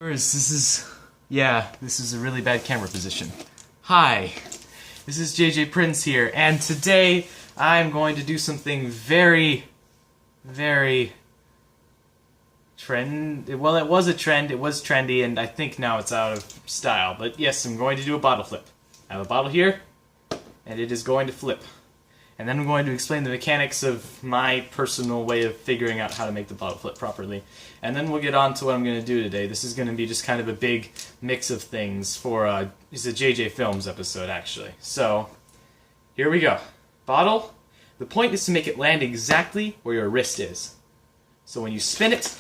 This is a really bad camera position. Hi, this is JJ Prince here, and today I'm going to do something very well, it was a trend, it was trendy, and I think now it's out of style. But yes, I'm going to do a bottle flip. I have a bottle here, and it is going to flip. And then I'm going to explain the mechanics of my personal way of figuring out how to make the bottle flip properly. And then we'll get on to what I'm going to do today. This is going to be just kind of a big mix of things for, it's a JJFilms episode, actually. So, here we go. Bottle. The point is to make it land exactly where your wrist is. So when you spin it,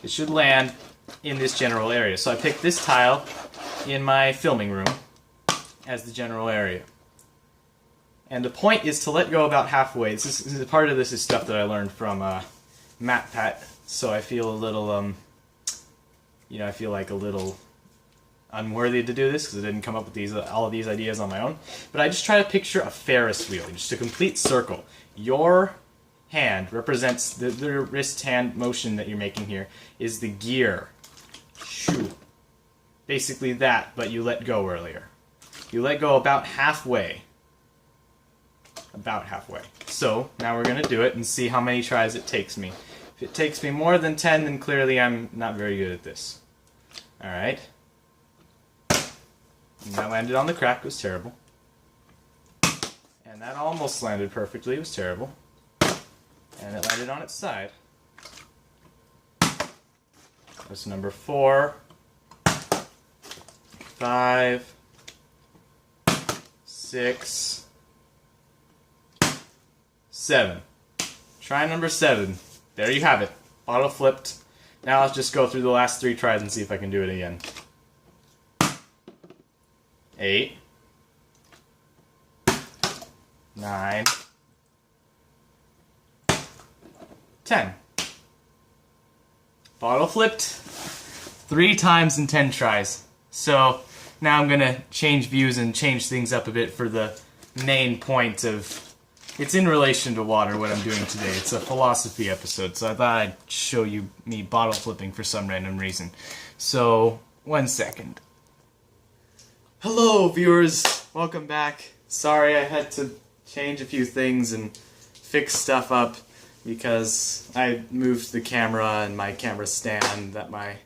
it should land in this general area. So I picked this tile in my filming room as the general area. And the point is to let go about halfway. Part of this is stuff that I learned from MatPat, so I feel a little, I feel like a little unworthy to do this because I didn't come up with all of these ideas on my own. But I just try to picture a Ferris wheel, just a complete circle. Your hand represents the wrist hand motion that you're making here is the gear. Shoo. Basically that, but you let go earlier. You let go about halfway. About halfway. So, now we're going to do it and see how many tries it takes me. If it takes me more than 10, then clearly I'm not very good at this. Alright. And that landed on the crack, it was terrible. And that almost landed perfectly, it was terrible. And it landed on its side. That's number 4. 5. 6. 7. Try number 7. There you have it. Bottle flipped. Now let's just go through the last 3 tries and see if I can do it again. 8. 9. 10. Bottle flipped 3 times in 10 tries. So now I'm going to change views and change things up a bit for the main point of... It's in relation to water, what I'm doing today. It's a philosophy episode, so I thought I'd show you me bottle flipping for some random reason. So, 1 second. Hello, viewers! Welcome back. Sorry I had to change a few things and fix stuff up because I moved the camera and my camera stand that my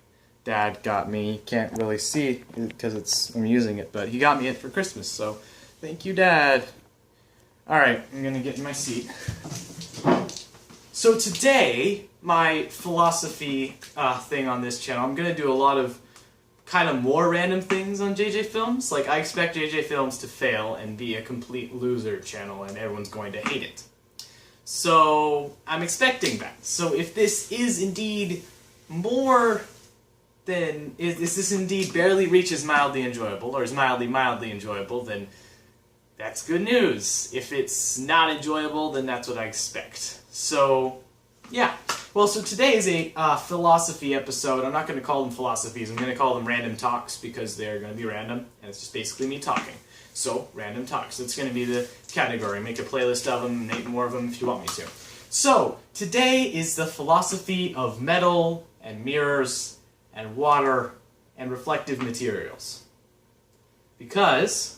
dad got me. You can't really see because I'm using it, but he got me it for Christmas, so thank you, Dad. Alright, I'm gonna get in my seat. So today, my philosophy thing on this channel, I'm gonna do a lot of kind of more random things on JJFilms. Like, I expect JJFilms to fail and be a complete loser channel and everyone's going to hate it. So, I'm expecting that. So if this is indeed more than, if this indeed barely reaches mildly enjoyable, or is mildly enjoyable, then that's good news. If it's not enjoyable, then that's what I expect. So, yeah. Well, so today is a philosophy episode. I'm not going to call them philosophies. I'm going to call them random talks because they're going to be random, and it's just basically me talking. So, random talks. That's going to be the category. Make a playlist of them, make more of them if you want me to. So, today is the philosophy of metal, and mirrors, and water, and reflective materials. Because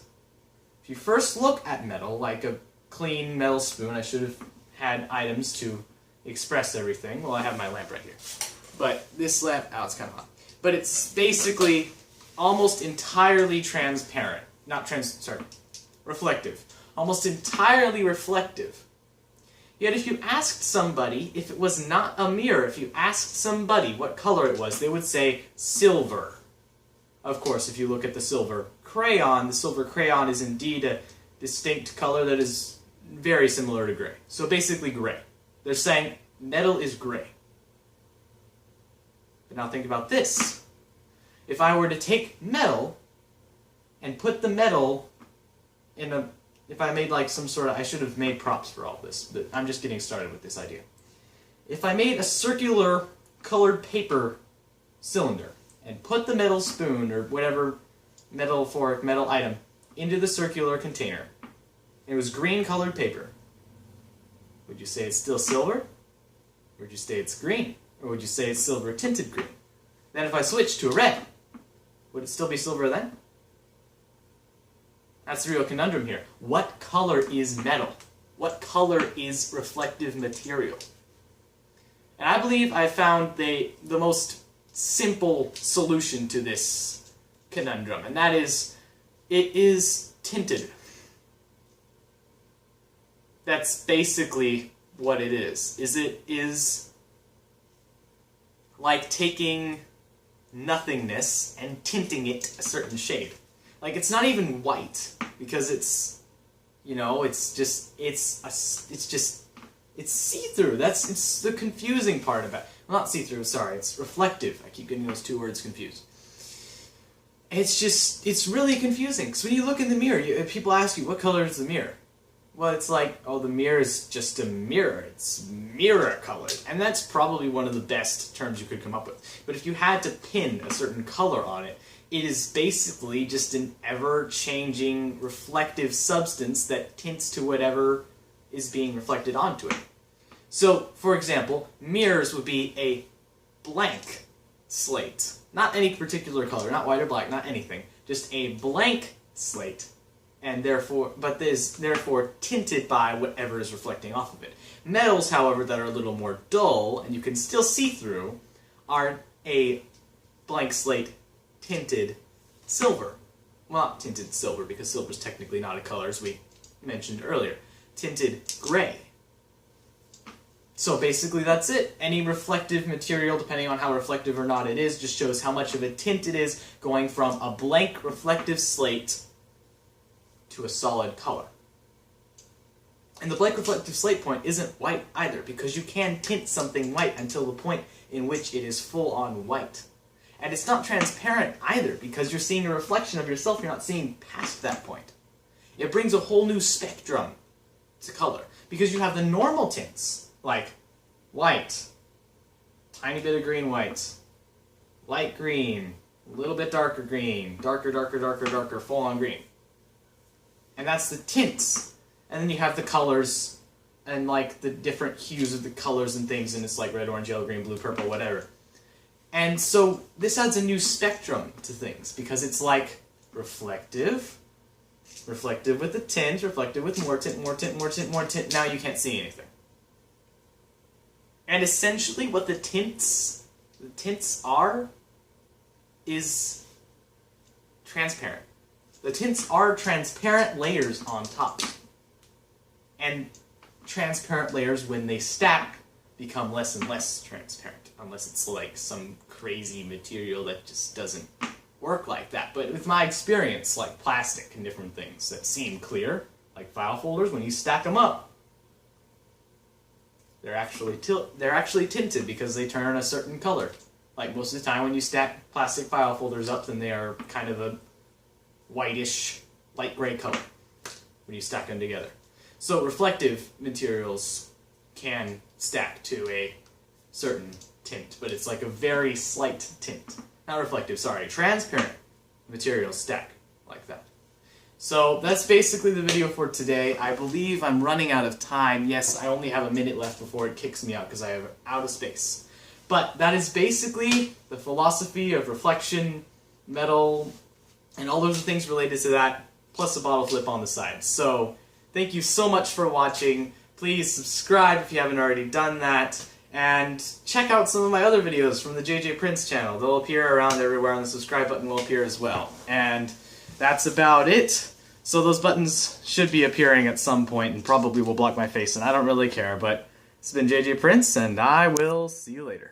if you first look at metal, like a clean metal spoon, I should have had items to express everything. Well, I have my lamp right here. But this lamp, it's kind of hot. But it's basically almost entirely transparent. Reflective. Almost entirely reflective. Yet if you asked somebody if it was not a mirror, if you asked somebody what color it was, they would say silver. Of course, if you look at the silver crayon is indeed a distinct color that is very similar to gray. So basically gray. They're saying metal is gray. But now think about this. If I were to take metal and put the metal in a... If I made like some sort of... I should have made props for all this, but I'm just getting started with this idea. If I made a circular colored paper cylinder and put the metal spoon or whatever metal fork, metal item, into the circular container. It was green colored paper. Would you say it's still silver? Or would you say it's green? Or would you say it's silver tinted green? Then if I switch to a red, would it still be silver then? That's the real conundrum here. What color is metal? What color is reflective material? And I believe I found the most simple solution to this conundrum, and that is, it is tinted. That's basically what it is. It is like taking nothingness and tinting it a certain shade. Like, it's not even white, because it's, you know, it's see-through. It's the confusing part about it. Well, not see-through, sorry, it's reflective. I keep getting those two words confused. It's really confusing, because when you look in the mirror, people ask you, what color is the mirror? Well, it's like, oh, the mirror is just a mirror. It's mirror colored. And that's probably one of the best terms you could come up with. But if you had to pin a certain color on it, it is basically just an ever-changing reflective substance that tints to whatever is being reflected onto it. So, for example, mirrors would be a blank slate. Not any particular color, not white or black, not anything. Just a blank slate. And therefore tinted by whatever is reflecting off of it. Metals, however, that are a little more dull, and you can still see through, are a blank slate tinted silver. Well, not tinted silver, because silver is technically not a color, as we mentioned earlier. Tinted gray. So basically that's it. Any reflective material, depending on how reflective or not it is, just shows how much of a tint it is, going from a blank reflective slate to a solid color. And the blank reflective slate point isn't white either, because you can tint something white until the point in which it is full-on white. And it's not transparent either, because you're seeing a reflection of yourself, you're not seeing past that point. It brings a whole new spectrum to color, because you have the normal tints, like white, tiny bit of green white, light green, a little bit darker green, darker, darker, darker, darker, full-on green. And that's the tints. And then you have the colors, and like the different hues of the colors and things, and it's like red, orange, yellow, green, blue, purple, whatever. And so this adds a new spectrum to things, because it's like reflective, reflective with the tint, reflective with more tint, more tint, more tint, more tint. Now you can't see anything. And essentially what the tints are is transparent. The tints are transparent layers on top. And transparent layers, when they stack, become less and less transparent, unless it's like some crazy material that just doesn't work like that. But with my experience, like plastic and different things that seem clear, like file folders, when you stack them up, they're actually tinted because they turn a certain color. Like most of the time when you stack plastic file folders up, then they are kind of a whitish, light gray color when you stack them together. So reflective materials can stack to a certain tint, but it's like a very slight tint. Not reflective, sorry. Transparent materials stack like that. So that's basically the video for today. I believe I'm running out of time. Yes, I only have a minute left before it kicks me out because I have out of space. But that is basically the philosophy of reflection, metal, and all those things related to that, plus a bottle flip on the side. So thank you so much for watching. Please subscribe if you haven't already done that. And check out some of my other videos from the JJ Prince channel. They'll appear around everywhere, and the subscribe button will appear as well. And that's about it. So those buttons should be appearing at some point and probably will block my face, and I don't really care. But it's been JJ Prince, and I will see you later.